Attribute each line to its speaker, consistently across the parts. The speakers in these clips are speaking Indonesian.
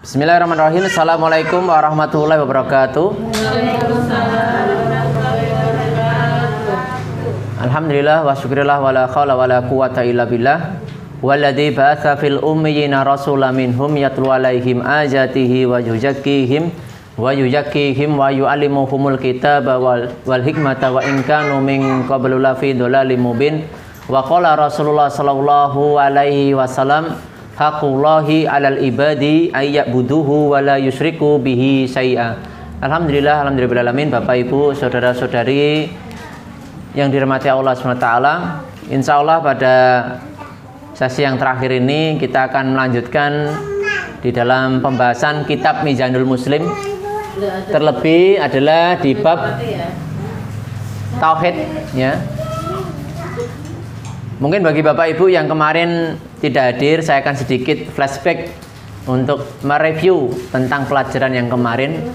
Speaker 1: Bismillahirrahmanirrahim. Assalamualaikum warahmatullahi wabarakatuh. Alhamdulillah wa syukurillah wa la khawla wa la quwata illa billah. Walladzi ba'atsa fil ummiyina rasulan minhum yatlu alaihim ayatihi wa yuzakkihim wa yu'allimuhumul kitaba wal hikmata wa in kanu min qablu lafi dhalalim mubin. Wa qala Rasulullah sallallahu alaihi wasallam haqqullahi 'alal ibadi ayya'buduhu wa la yusyriku bihi syai'a. Alhamdulillah alamin. Bapak Ibu, saudara-saudari yang dirahmati Allah SWT, insyaallah pada sesi yang terakhir ini kita akan melanjutkan di dalam pembahasan kitab Mizanul Muslim. Terlebih adalah di bab tauhid, ya. Mungkin bagi Bapak Ibu yang kemarin tidak hadir, saya akan sedikit flashback untuk mereview tentang pelajaran yang kemarin.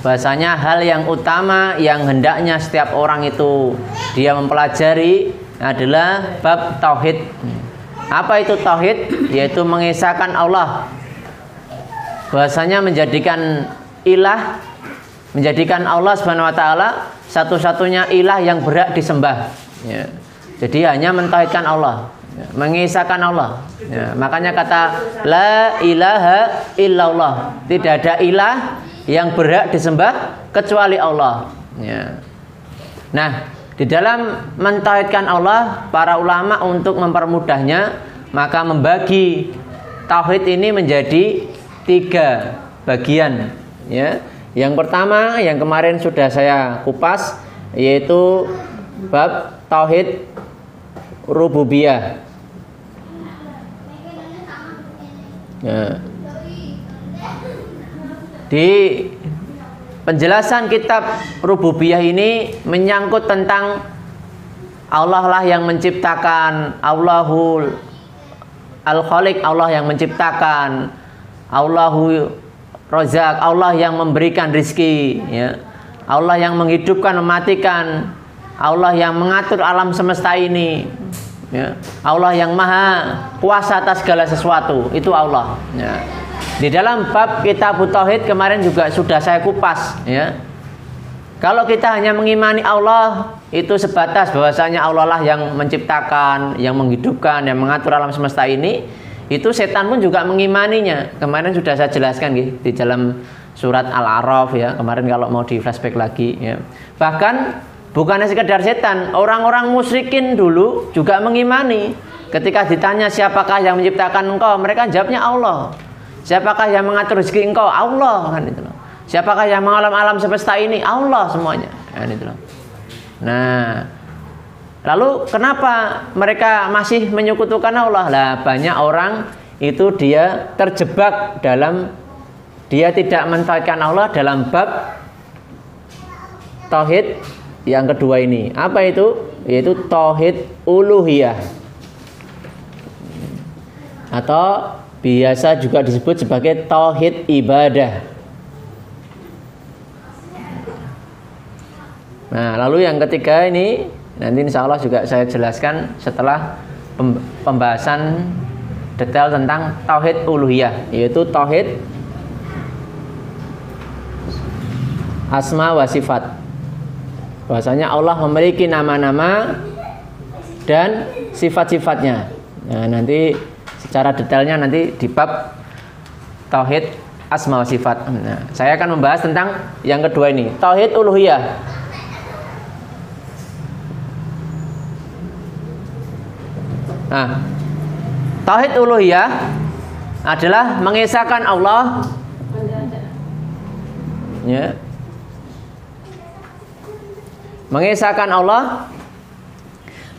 Speaker 1: Bahasanya hal yang utama yang hendaknya setiap orang itu dia mempelajari adalah bab tauhid. Apa itu tauhid? Yaitu mengesahkan Allah. Bahasanya menjadikan ilah, menjadikan Allah Subhanahu wa taala satu-satunya ilah yang berhak disembah, ya. Jadi hanya mentauhidkan Allah, ya, mengisahkan Allah, ya. Makanya kata la ilaha illallah, tidak ada ilah yang berhak disembah kecuali Allah, ya. Nah, di dalam mentauhidkan Allah, para ulama untuk mempermudahnya maka membagi tauhid ini menjadi 3 bagian, ya. Yang pertama yang kemarin sudah saya kupas yaitu bab tauhid rububiyah. Ya. Di penjelasan kitab rububiyah ini menyangkut tentang Allah lah yang menciptakan, Allahul Al-Khaliq, Allah yang menciptakan, Allahu Razak, Allah yang memberikan rizki, ya. Allah yang menghidupkan, mematikan, Allah yang mengatur alam semesta ini, ya. Allah yang maha kuasa atas segala sesuatu, itu Allah, ya. Di dalam bab kitab tauhid kemarin juga sudah saya kupas, ya. Kalau kita hanya mengimani Allah, itu sebatas bahwasanya Allah lah yang menciptakan, yang menghidupkan, yang mengatur alam semesta ini. Itu setan pun juga mengimaninya. Kemarin sudah saya jelaskan, gitu, di dalam surat Al-A'raf, ya. Kemarin kalau mau di flashback lagi, ya. Bahkan bukannya sekedar setan, orang-orang musyrikin dulu juga mengimani. Ketika ditanya siapakah yang menciptakan engkau, mereka jawabnya Allah. Siapakah yang mengatur rezeki engkau? Allah, kan itu loh. Siapakah yang mengalam alam semesta ini? Allah semuanya, kan itu loh. Nah, lalu kenapa mereka masih menyekutukan Allah? Lah, banyak orang itu dia terjebak dalam, dia tidak mentauhidkan Allah dalam bab tauhid yang kedua ini. Apa itu? Yaitu tauhid uluhiyah, atau biasa juga disebut sebagai tauhid ibadah. Nah, lalu yang ketiga ini nanti insya Allah juga saya jelaskan setelah pembahasan detail tentang tauhid uluhiyah, yaitu tauhid asma wa sifat. Bahwasanya Allah memiliki nama-nama dan sifat-sifatnya. Nah, nanti secara detailnya nanti di bab tauhid asma wa sifat. Nah, saya akan membahas tentang yang kedua ini, tauhid uluhiyah. Nah, tauhid uluhiyah adalah mengesahkan Allah, ya. Mengesahkan Allah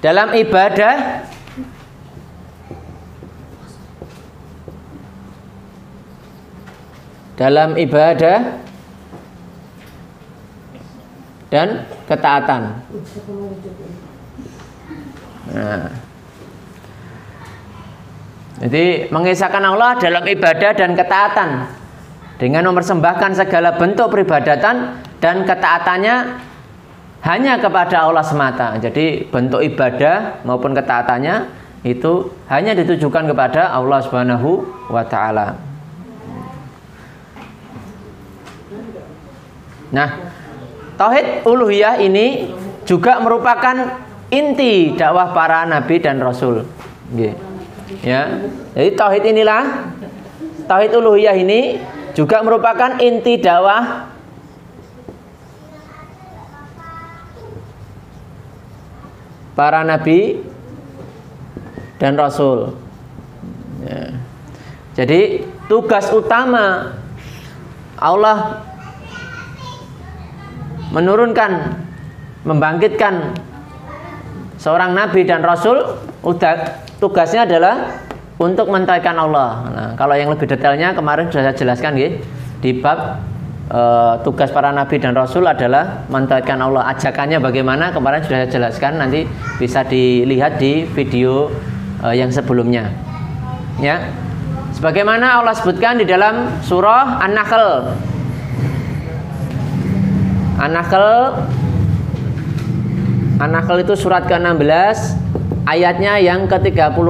Speaker 1: dalam ibadah, dan ketaatan. Nah, jadi mengesahkan Allah dalam ibadah dan ketaatan dengan mempersembahkan segala bentuk peribadatan dan ketaatannya hanya kepada Allah semata. Jadi bentuk ibadah maupun ketaatannya itu hanya ditujukan kepada Allah Subhanahu wa taala. Nah, tauhid uluhiyah ini juga merupakan inti dakwah para nabi dan rasul. Ya. Jadi tauhid inilah, tauhid uluhiyah ini juga merupakan inti dakwah para nabi dan rasul. Ya. Jadi tugas utama Allah menurunkan, membangkitkan seorang nabi dan rasul, tugasnya adalah untuk mentauhidkan Allah. Nah, kalau yang lebih detailnya kemarin sudah saya jelaskan ya, di bab tugas para nabi dan rasul adalah mentauhidkan Allah. Ajakannya bagaimana kemarin sudah saya jelaskan, nanti bisa dilihat di video yang sebelumnya. Ya. Sebagaimana Allah sebutkan di dalam surah An-Nahl. An-Nahl itu surat ke-16 ayatnya yang ke-36.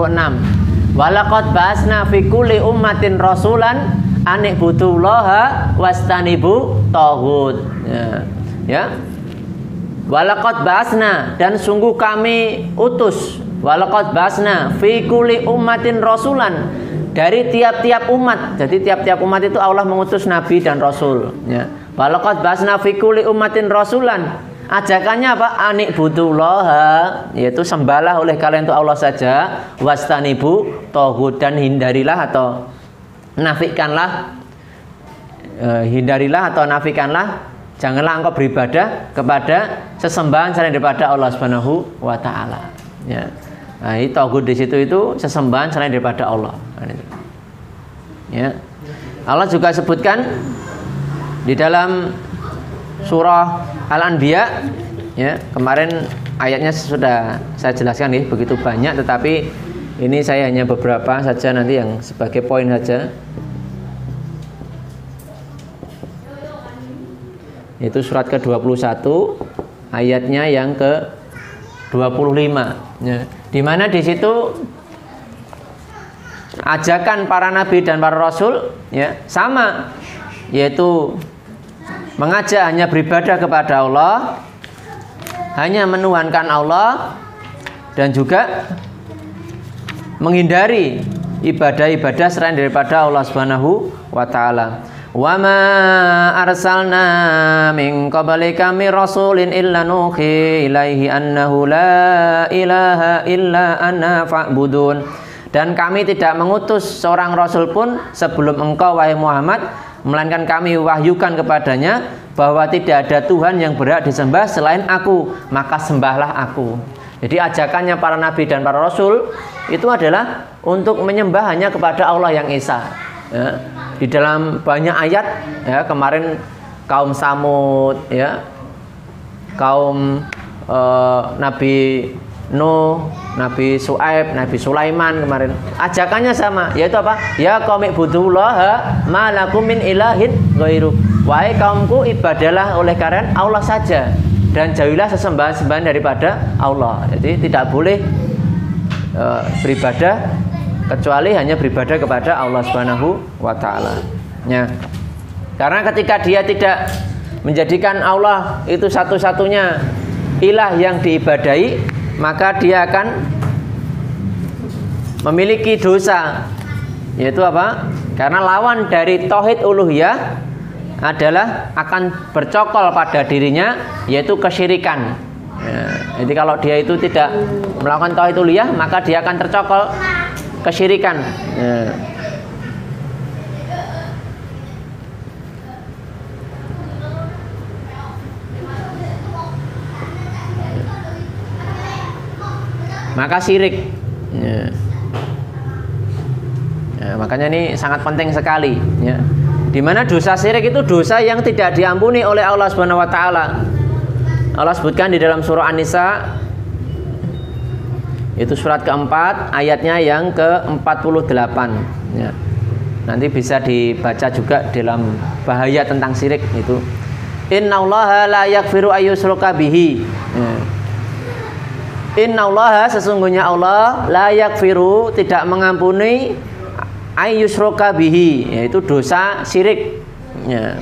Speaker 1: Walaqad ba'asna fi kulli ummatin rasulan an ibudullaha wastanibu taghut. Ya. Walaqad ba'asna, dan sungguh kami utus, walaqad ba'asna fi kulli ummatin rasulan, dari tiap-tiap umat. Jadi tiap-tiap umat itu Allah mengutus nabi dan rasul, ya. Walaqad ba'asna fi kulli ummatin rasulan. Ajakannya apa? Anikbudullaha, yaitu sembahlah oleh kalian itu Allah saja, wastanibu taghut, dan hindarilah atau nafikanlah, hindarilah atau nafikanlah, janganlah engkau beribadah kepada sesembahan selain daripada Allah Subhanahu wa taala. Ya. Nah, ini taghut di situ itu sesembahan selain daripada Allah. Ya. Allah juga sebutkan di dalam surah Al-Anbiya, ya, kemarin ayatnya sudah saya jelaskan nih, begitu banyak, tetapi ini saya hanya beberapa saja nanti yang sebagai poin saja. Itu surat ke-21 ayatnya yang ke-25, ya. Di mana di situ ajakan para nabi dan para rasul, ya, sama, yaitu mengajak hanya beribadah kepada Allah, hanya menuhankan Allah, dan juga menghindari ibadah-ibadah selain daripada Allah Subhanahu wa taala. Wa ma arsalna min qablika mir rasulin illa nuhi ilaihi annahu la ilaha illa ana fa'budun. Dan kami tidak mengutus seorang rasul pun sebelum engkau wahai Muhammad, melainkan kami wahyukan kepadanya bahwa tidak ada Tuhan yang berhak disembah selain aku, maka sembahlah aku. Jadi ajakannya para nabi dan para rasul itu adalah untuk menyembah hanya kepada Allah yang Esa. Ya. Di dalam banyak ayat, ya, kemarin kaum Samud, ya, kaum Nabi Nuh, Nabi Su'aib, Nabi Sulaiman kemarin ajakannya sama, yaitu apa? Ya qaumi ibudullaha ma lakum min ilahin ghairu. Wahai kaumku, ibadahlah oleh kalian Allah saja, dan jauhilah sesembahan-sembahan daripada Allah. Jadi tidak boleh beribadah kecuali hanya beribadah kepada Allah Subhanahu wa taala. Ya. Karena ketika dia tidak menjadikan Allah itu satu-satunya ilah yang diibadahi, maka dia akan memiliki dosa, yaitu apa? Karena lawan dari tauhid uluhiyah adalah akan bercokol pada dirinya, yaitu kesyirikan. Ya, jadi kalau dia itu tidak melakukan tauhid uluhiyah, maka dia akan tercokol kesyirikan. Ya. Maka syirik. Ya. Ya, makanya ini sangat penting sekali, ya. Dimana dosa syirik itu dosa yang tidak diampuni oleh Allah Subhanahu wa taala. Allah sebutkan di dalam surah An-Nisa, itu surat keempat ayatnya yang ke-48, ya. Nanti bisa dibaca juga dalam bahaya tentang syirik itu. Innallaha la yaghfiru ayyushraka bihi. Ya. Innallaha, sesungguhnya Allah, la yaghfiru, tidak mengampuni, ayyushraka bihi, yaitu dosa syirik, ya.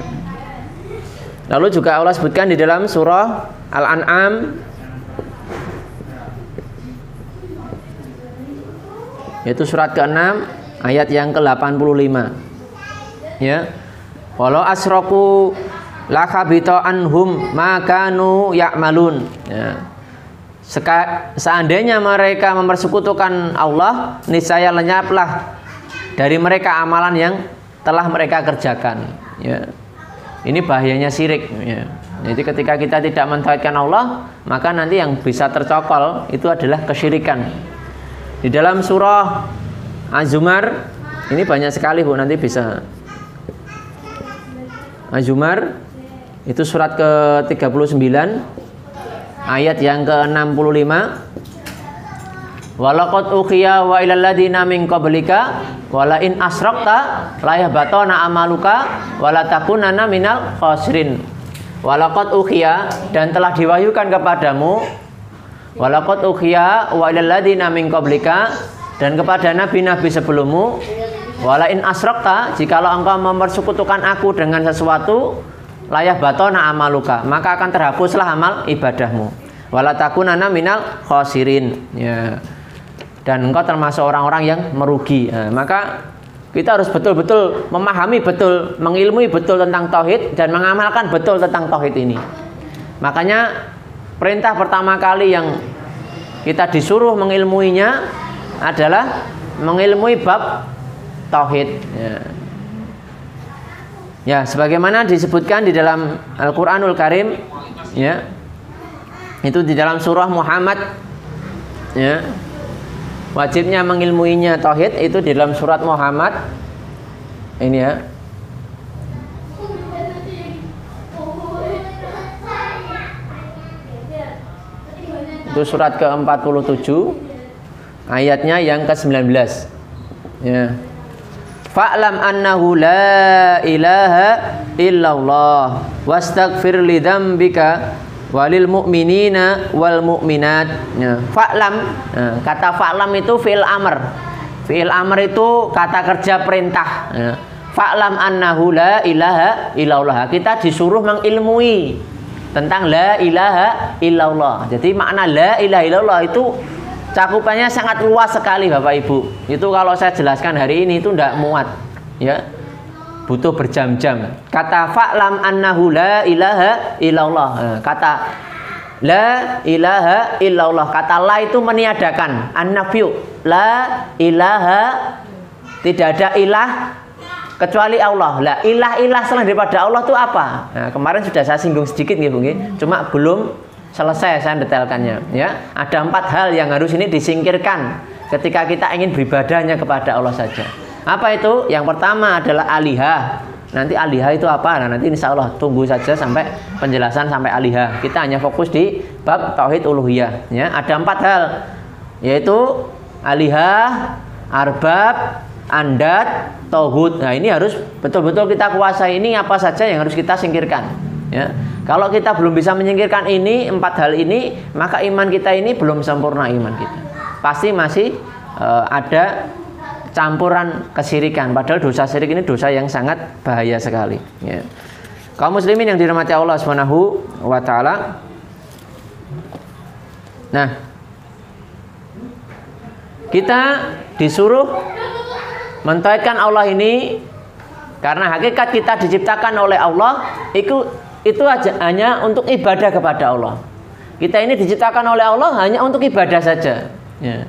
Speaker 1: Lalu juga Allah sebutkan di dalam surah Al-An'am, yaitu surat ke-6 ayat yang ke-85. Ya. Walau asraku lakhabita anhum ma kanu ya'malun. Ya. Seandainya mereka mempersekutukan Allah, niscaya lenyaplah dari mereka amalan yang telah mereka kerjakan. Ya. Ini bahayanya syirik. Ya. Jadi ketika kita tidak mentauhidkan Allah, maka nanti yang bisa tercokol itu adalah kesyirikan. Di dalam surah Az-Zumar, ini banyak sekali Bu, nanti bisa. Az-Zumar itu surat ke-39 ayat yang ke-65. Walaqad ukhiya wa ilal ladina min qablika wala in asrakta la yahbatana amaluka wala takunanna minal khasirin. Walaqad ukhiya, dan telah diwahyukan kepadamu, walaqad ukhiya wa ilal ladina min qablika, dan kepada nabi-nabi sebelummu, wala in asrakta, jikalau engkau mempersekutukan aku dengan sesuatu, la yahbatana amaluka, maka akan terhapuslah amal ibadahmu, wala takunanna minal khasirin. Ya. Dan engkau termasuk orang-orang yang merugi. Nah, maka kita harus betul-betul memahami betul, mengilmui betul tentang tauhid dan mengamalkan betul tentang tauhid ini. Makanya perintah pertama kali yang kita disuruh mengilmuinya adalah mengilmui bab tauhid. Ya. Ya, sebagaimana disebutkan di dalam Al-Qur'anul Karim, ya. Itu di dalam surah Muhammad, ya. Wajibnya mengilmuinya tauhid itu di dalam surat Muhammad. Ini ya. Itu surat ke-47 ayatnya yang ke-19. Ya. Fa'lam annahu la ilaha illallah wastaghfir li dzambika walil mu'minina wal mu'minat. Ya. Fa'lam, nah, kata fa'lam itu fi'il amr. Fi'il amr itu kata kerja perintah. Ya. Fa'lam annahu la ilaha illallah. Kita disuruh mengilmui tentang la ilaha illallah. Jadi makna la ilaha illallah itu cakupannya sangat luas sekali Bapak Ibu. Itu kalau saya jelaskan hari ini itu tidak muat. Ya. Butuh berjam-jam. Kata fa'lam annahu la ilaha illallah. Kata la ilaha illallah. Kata la itu meniadakan. An-nafyu. La ilaha, tidak ada ilah kecuali Allah. La ilah selain daripada Allah itu apa? Nah, kemarin sudah saya singgung sedikit ya Bu. Cuma belum selesai saya detailkannya. Ya. Ada 4 hal yang harus ini disingkirkan ketika kita ingin beribadahnya kepada Allah saja. Apa itu? Yang pertama adalah alihah. Nanti alihah itu apa? Nah, nanti insya Allah tunggu saja sampai penjelasan sampai alihah. Kita hanya fokus di bab tauhid uluhiyah. Ya, ada 4 hal, yaitu alihah, arbab, andat, tauhid. Nah, ini harus betul-betul kita kuasai. Ini apa saja yang harus kita singkirkan. Ya, kalau kita belum bisa menyingkirkan ini 4 hal ini, maka iman kita ini belum sempurna iman kita. Pasti masih ada campuran kesyirikan. Padahal dosa syirik ini dosa yang sangat bahaya sekali. Ya. Kaum muslimin yang dirahmati Allah Subhanahu wa taala. Nah, kita disuruh mentauhidkan Allah ini karena hakikat kita diciptakan oleh Allah itu aja hanya untuk ibadah kepada Allah. Kita ini diciptakan oleh Allah hanya untuk ibadah saja. Ya.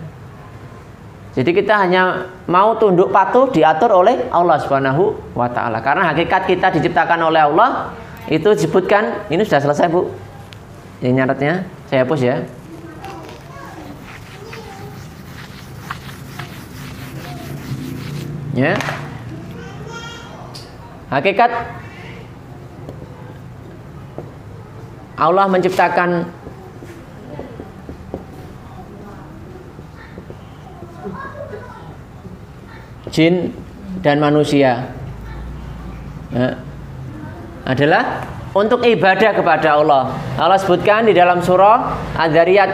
Speaker 1: Jadi kita hanya mau tunduk patuh diatur oleh Allah Subhanahu wa taala. Karena hakikat kita diciptakan oleh Allah itu disebutkan, ini sudah selesai Bu. Yang nyaratnya saya hapus ya. Ya. Hakikat Allah menciptakan jin dan manusia, ya, adalah untuk ibadah kepada Allah. Allah sebutkan di dalam surah Az-Zariyat.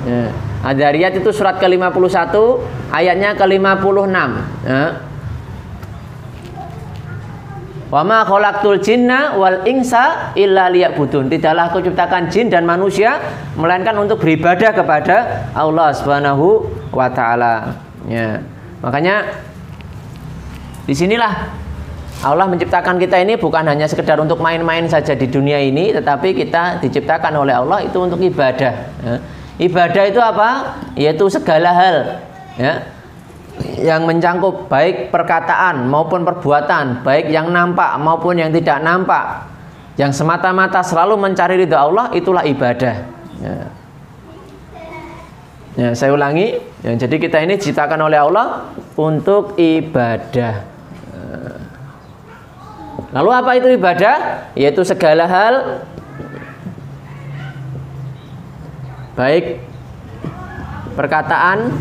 Speaker 1: Ya, Az-Zariyat itu surat ke-51 ayatnya ke-56. Ya. Wa ma khalaqtul jinna wal insa illa liya'budun. Tidaklah aku ciptakan jin dan manusia melainkan untuk beribadah kepada Allah Subhanahu wa taala. Ya. Makanya disinilah Allah menciptakan kita ini bukan hanya sekedar untuk main-main saja di dunia ini, tetapi kita diciptakan oleh Allah itu untuk ibadah. Ya. Ibadah itu apa? Yaitu segala hal, ya, yang mencangkup baik perkataan maupun perbuatan, baik yang nampak maupun yang tidak nampak, yang semata-mata selalu mencari ridha Allah, itulah ibadah. Ya. Ya, saya ulangi, ya, jadi kita ini diciptakan oleh Allah untuk ibadah. Lalu apa itu ibadah? Yaitu segala hal baik perkataan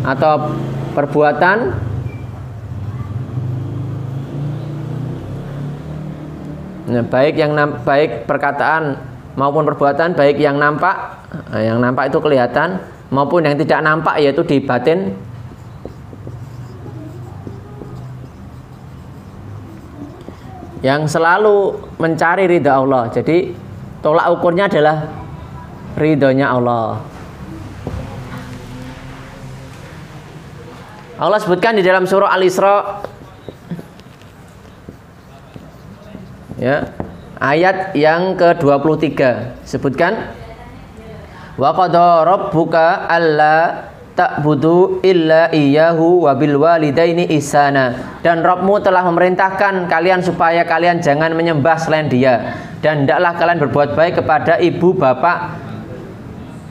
Speaker 1: atau perbuatan baik perkataan maupun perbuatan, baik yang nampak itu kelihatan maupun yang tidak nampak yaitu di batin, yang selalu mencari ridha Allah. Jadi tolak ukurnya adalah ridhonya Allah. Allah sebutkan di dalam surah Al-Isra, ya, ayat yang ke-23, sebutkan wa qada rabbuka alla ta'budu illa iyyahu wa bil walidaini ihsana. Dan Rabbmu telah memerintahkan kalian supaya kalian jangan menyembah selain Dia, dan hendaklah kalian berbuat baik kepada ibu bapak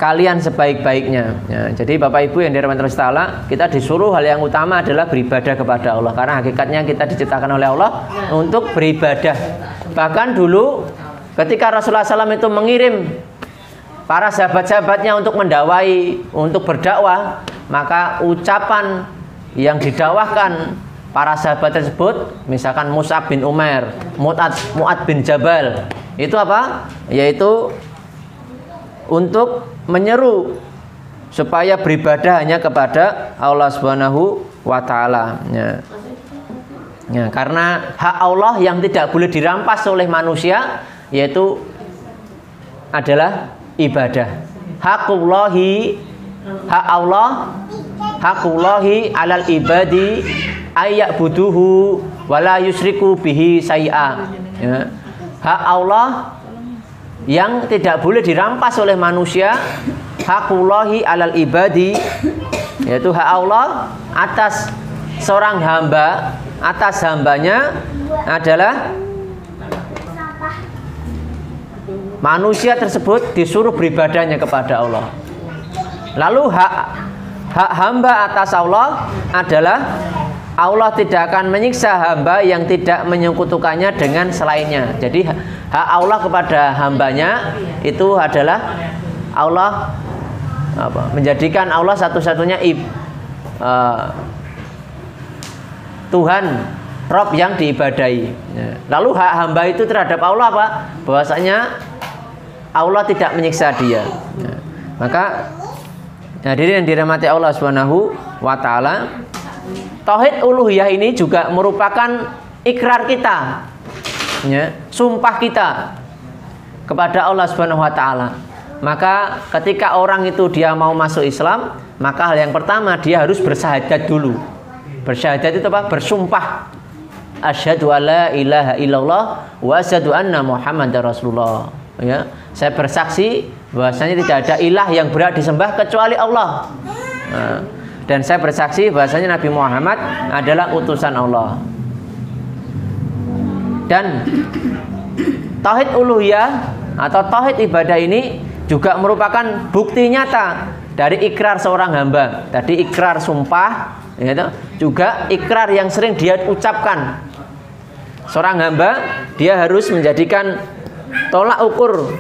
Speaker 1: kalian sebaik-baiknya. Ya, jadi Bapak Ibu yang dirahmati Allah Ta'ala, kita disuruh hal yang utama adalah beribadah kepada Allah, karena hakikatnya kita diciptakan oleh Allah untuk beribadah. Bahkan dulu ketika Rasulullah SAW itu mengirim para sahabat-sahabatnya untuk mendakwai, untuk berdakwah, maka ucapan yang didakwahkan para sahabat tersebut, misalkan Mus'ab bin Umair, Mu'ad bin Jabal, itu apa? Yaitu untuk menyeru supaya beribadah hanya kepada Allah Subhanahu wa taala. Ya. Ya, karena hak Allah yang tidak boleh dirampas oleh manusia yaitu adalah ibadah. Hak Haqullahi alal ibadi ayyabuduhu wala yusriku bihi say'a. Ya. Hak Allah yang tidak boleh dirampas oleh manusia, haqullahi alal ibadi, yaitu hak Allah atas seorang hamba, atas hambanya adalah manusia tersebut disuruh beribadahnya kepada Allah. Lalu hak hamba atas Allah adalah Allah tidak akan menyiksa hamba yang tidak menyekutukannya dengan selainnya. Jadi hak Allah kepada hambanya itu adalah Allah menjadikan Allah satu-satunya Tuhan, Rabb yang diibadahi. Lalu hak hamba itu terhadap Allah apa? Bahwasanya Allah tidak menyiksa dia. Maka hadirin yang dirahmati Allah Subhanahu wa taala, tauhid uluhiyah ini juga merupakan ikrar kita, ya, sumpah kita kepada Allah Subhanahu wa taala. Maka ketika orang itu dia mau masuk Islam, maka hal yang pertama dia harus bersyahadat dulu. Bersyahadat itu apa? Bersumpah. Asyhadu alla ilaha illallah wa asyhadu anna Muhammadar Rasulullah. Ya, saya bersaksi bahwasanya tidak ada ilah yang berhak disembah kecuali Allah. Nah, dan saya bersaksi bahwasanya Nabi Muhammad adalah utusan Allah. Dan tauhid uluhiyah atau tauhid ibadah ini juga merupakan bukti nyata dari ikrar seorang hamba. Tadi ikrar sumpah, ya, juga ikrar yang sering dia ucapkan. Seorang hamba dia harus menjadikan tolak ukur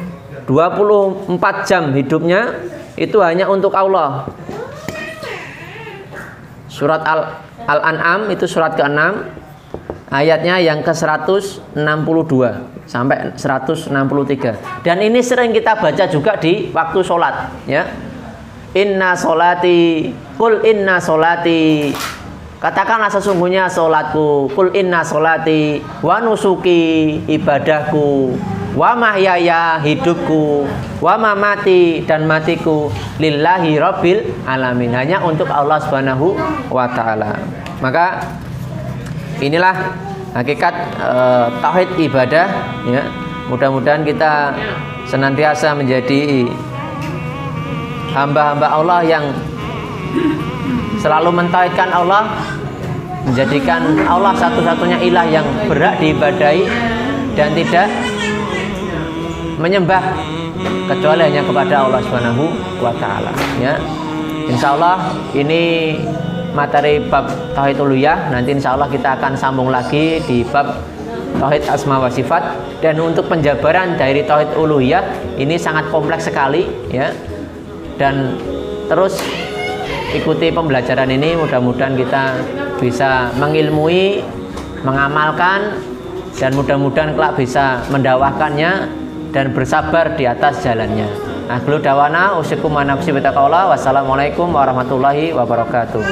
Speaker 1: 24 jam hidupnya itu hanya untuk Allah. Surat Al-An'am itu surat ke-6, ayatnya yang ke-162 sampai 163. Dan ini sering kita baca juga di waktu sholat, ya. Inna sholati, kul inna sholati Katakanlah sesungguhnya sholatku, kul inna sholati wa nusuki, ibadahku, wa mahyaya, hidupku, wa mamati, dan matiku, lillahi rabbil alamin, hanya untuk Allah Subhanahu wa ta'ala. Maka inilah hakikat tauhid ibadah, ya. Mudah-mudahan kita senantiasa menjadi hamba-hamba Allah yang selalu mentauhidkan Allah, menjadikan Allah satu-satunya ilah yang berhak diibadahi dan tidak menyembah kecuali hanya kepada Allah Subhanahu wa ta'ala, ya. Insya Allah ini materi bab tauhid uluhiyah. Nanti insya Allah kita akan sambung lagi di bab tauhid asma wa sifat. Dan untuk penjabaran dari tauhid uluhiyah ini sangat kompleks sekali, ya. Dan terus ikuti pembelajaran ini, mudah-mudahan kita bisa mengilmui, mengamalkan, dan mudah-mudahan kelak bisa mendakwahkannya dan bersabar di atas jalannya. Akhlu dawana usikum wa nafsi bitaqallah. Wassalamualaikum warahmatullahi wabarakatuh.